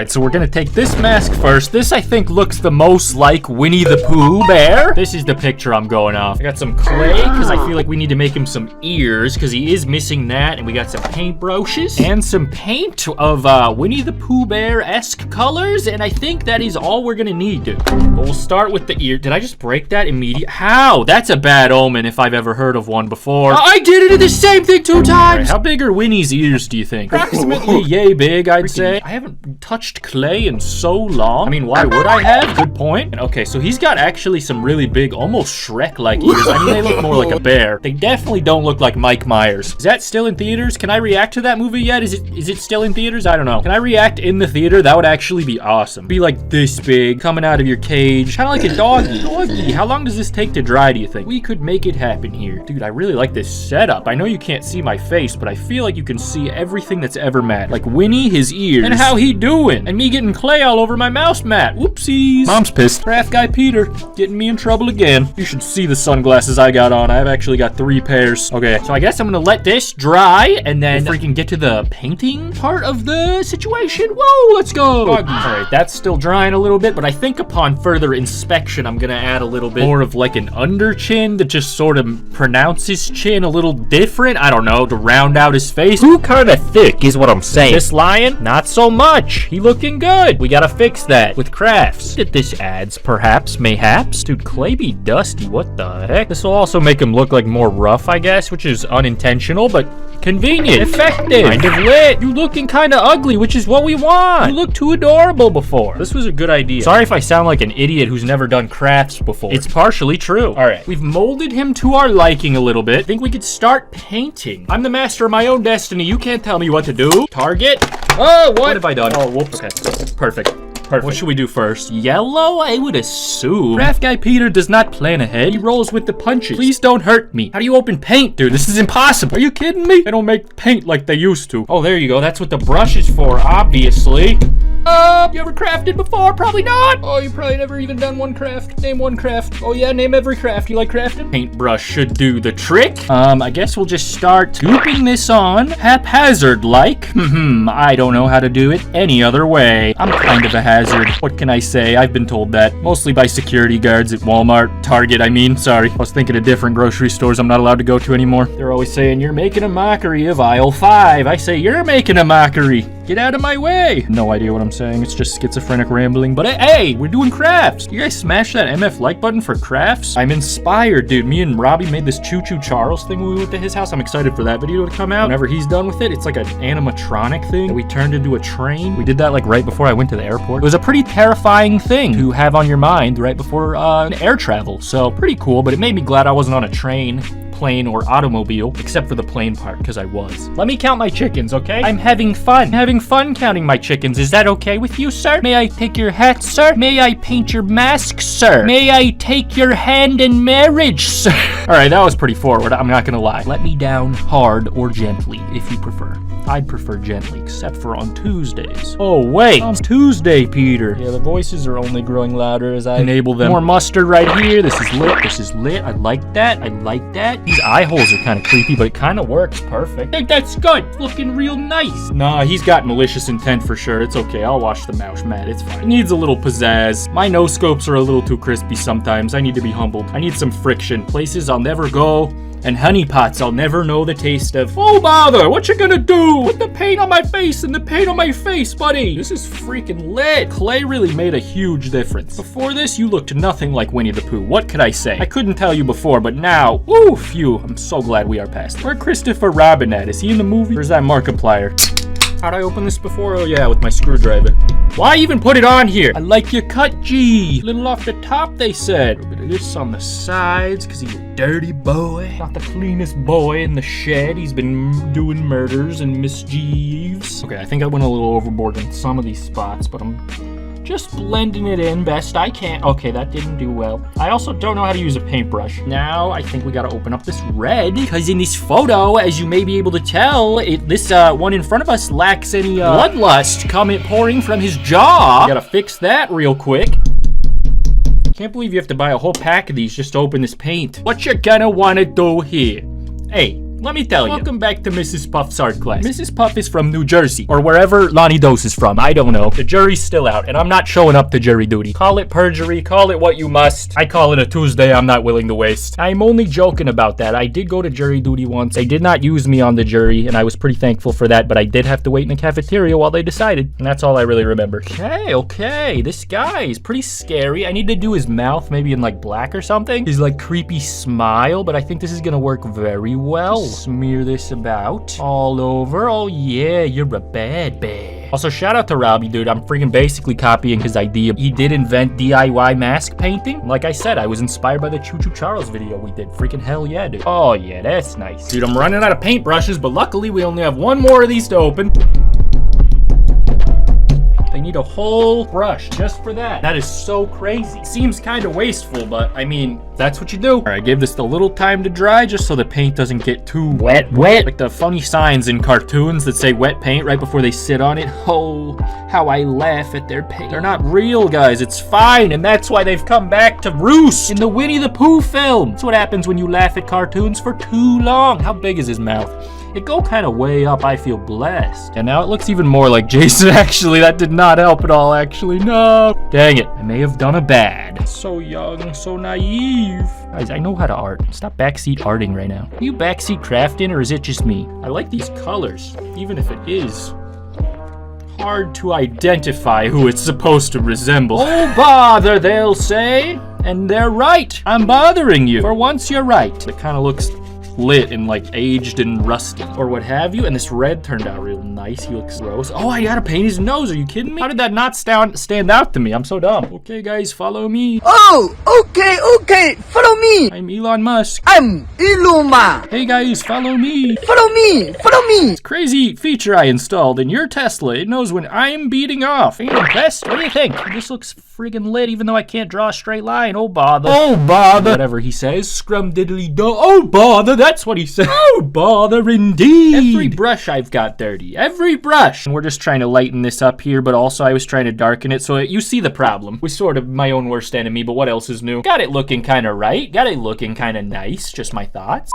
Right, so we're gonna take this mask first. This, I think, looks the most like Winnie the Pooh bear. This is the picture I'm going off. I got some clay, because I feel like we need to make him some ears, because he is missing that. And we got some paintbrushes and some paint of Winnie the Pooh bear-esque colors. And I think that is all we're gonna need, dude. But we'll start with the ear. Did I just break that immediately? How? That's a bad omen if I've ever heard of one before. I did the same thing 2 times. Right, how big are Winnie's ears, do you think? Approximately yay big, I'd say. I haven't touched clay in so long. I mean, why would I have? Good point. Okay, so he's got actually some really big, almost Shrek-like ears. I mean, they look more like a bear. They definitely don't look like Mike Myers. Is that still in theaters? Can I react to that movie yet? Is it still in theaters? I don't know. Can I react in the theater? That would actually be awesome. Be like this big, coming out of your cage. Kind of like a doggy. Doggy. How long does this take to dry, do you think? We could make it happen here. Dude, I really like this setup. I know you can't see my face, but I feel like you can see everything that's ever mattered. Like Winnie, his ears, and how he doing, and me getting clay all over my mouse mat. Whoopsies. Mom's pissed. Craft guy Peter getting me in trouble again. You should see the sunglasses I got on. I've actually got 3 pairs. Okay, so I guess I'm gonna let this dry and then freaking get to the painting part of the situation. Whoa, let's go. All right, that's still drying a little bit, but I think upon further inspection, I'm gonna add a little bit more of like an under chin to just sort of pronounce his chin a little different. I don't know, to round out his face. Ooh, kind of thick is what I'm saying. This lion, not so much. He looking good. We gotta fix that with crafts. That this adds, perhaps, mayhaps. Dude, clay be dusty. What the heck? This will also make him look like more rough, I guess, which is unintentional, but convenient. Effective. Kind of lit. You looking kind of ugly, which is what we want. You look too adorable before. This was a good idea. Sorry if I sound like an idiot who's never done crafts before. It's partially true. All right, we've molded him to our liking a little bit. I think we could start painting. I'm the master of my own destiny. You can't tell me what to do. Target. Oh, what have I done? Oh, whoops. Okay, perfect. What should we do first? Yellow, I would assume. Craft guy Peter does not plan ahead. He rolls with the punches. Please don't hurt me. How do you open paint, dude? This is impossible. Are you kidding me? They don't make paint like they used to. Oh, there you go. That's what the brush is for, obviously. You ever crafted before? Probably not. Oh, you probably never even done one craft. Name one craft. Oh yeah, name every craft. You like crafting? Paintbrush should do the trick. I guess we'll just start scooping this on haphazard-like. I don't know how to do it any other way. I'm kind of a hazard. What can I say? I've been told that. Mostly by security guards at Walmart. Target, I mean. Sorry. I was thinking of different grocery stores I'm not allowed to go to anymore. They're always saying, you're making a mockery of aisle 5. I say, you're making a mockery. Get out of my way. No idea what I'm saying. It's just schizophrenic rambling. But hey, we're doing crafts. You guys smash that MF like button for crafts? I'm inspired, dude. Me and Robbie made this Choo Choo Charles thing when we went to his house. I'm excited for that video to come out. Whenever he's done with it, it's like an animatronic thing that we turned into a train. We did that like right before I went to the airport. It was a pretty terrifying thing to have on your mind right before air travel. So pretty cool, but it made me glad I wasn't on a train, plane, or automobile, except for the plane part, because I was. Let me count my chickens, okay? I'm having fun. I'm having fun counting my chickens. Is that okay with you, sir? May I take your hat, sir? May I paint your mask, sir? May I take your hand in marriage, sir? All right, that was pretty forward. I'm not gonna lie. Let me down hard or gently, if you prefer. I'd prefer gently, except for on Tuesdays. Oh, wait. On Tuesday, Peter. Yeah, the voices are only growing louder as I enable them. More mustard right here. This is lit. This is lit. I like that. I like that. These eye holes are kind of creepy, but it kind of works perfect. I think that's good. It's looking real nice. Nah, he's got malicious intent for sure. It's okay. I'll wash the mouse mat. It's fine. It needs a little pizzazz. My no scopes are a little too crispy sometimes. I need to be humbled. I need some friction. Places I'll never go. And honey pots I'll never know the taste of. Oh, bother! What you gonna do? Put the paint on my face and the paint on my face, buddy! This is freaking lit! Clay really made a huge difference. Before this, you looked nothing like Winnie the Pooh. What could I say? I couldn't tell you before, but now, woo, phew, I'm so glad we are past it. Where's Christopher Robin at? Is he in the movie? Or is that Markiplier? How'd I open this before? Oh yeah, with my screwdriver. Why even put it on here? I like your cut, G. Little off the top, they said. A bit of this on the sides, because he's a dirty boy. Not the cleanest boy in the shed. He's been doing murders and mischiefs. Okay, I think I went a little overboard in some of these spots, but I'm just blending it in best I can. Okay, that didn't do well. I also don't know how to use a paintbrush. Now, I think we gotta open up this red, because in this photo, as you may be able to tell, this one in front of us lacks any bloodlust pouring from his jaw. Gotta fix that real quick. Can't believe you have to buy a whole pack of these just to open this paint. What you gonna wanna do here? Hey, let me tell you. Welcome back to Mrs. Puff's art class. Mrs. Puff is from New Jersey, or wherever LonnieDos is from. I don't know. The jury's still out, and I'm not showing up to jury duty. Call it perjury, call it what you must. I call it a Tuesday I'm not willing to waste. I'm only joking about that. I did go to jury duty once. They did not use me on the jury, and I was pretty thankful for that, but I did have to wait in the cafeteria while they decided, and that's all I really remember. Okay. This guy is pretty scary. I need to do his mouth maybe in like black or something. His like creepy smile, but I think this is gonna work very well. Smear this about all over. Oh yeah, you're a bad bear. Also, shout out to Robbie, dude. I'm freaking basically copying his idea. He did invent DIY mask painting. Like I said, I was inspired by the Choo Choo Charles video we did. Freaking hell yeah, dude. Oh yeah, that's nice. Dude, I'm running out of paintbrushes, but luckily we only have one more of these to open. They need a whole brush just for that. That is so crazy. Seems kind of wasteful, but I mean, that's what you do. All right, I gave this a little time to dry just so the paint doesn't get too wet. Like the funny signs in cartoons that say wet paint right before they sit on it. Oh, how I laugh at their paint. They're not real, guys. It's fine, and that's why they've come back to roost in the Winnie the Pooh film. That's what happens when you laugh at cartoons for too long. How big is his mouth? It go kind of way up. I feel blessed. And now it looks even more like Jason, actually. That did not help at all, actually. No. Dang it. I may have done a bad. So young, so naive. Guys, I know how to art. Stop backseat arting right now. Are you backseat crafting, or is it just me? I like these colors, even if it is hard to identify who it's supposed to resemble. Oh, bother, they'll say. And they're right. I'm bothering you. For once, you're right. It kind of looks lit and like aged and rusty or what have you, and this red turned out real nice. He looks gross. Oh, I gotta paint his nose. Are you kidding me? How did that not stand out to me? I'm so dumb. Okay, guys, follow me. Oh, okay, follow me. I'm Elon Musk. I'm Iluma. Hey guys, follow me. Follow me. It's a crazy feature I installed in your Tesla. It knows when I'm beating off. Are you impressed? What do you think? This looks friggin' lit, even though I can't draw a straight line. Oh, bother. Whatever he says. Scrum diddly do. Oh, bother. That's what he said. Oh, bother indeed. Every brush I've got dirty. Every brush. And we're just trying to lighten this up here, but also I was trying to darken it. So you see the problem. Was sort of my own worst enemy, but what else is new? Got it looking kind of right. Got it looking kind of nice. Just my thoughts.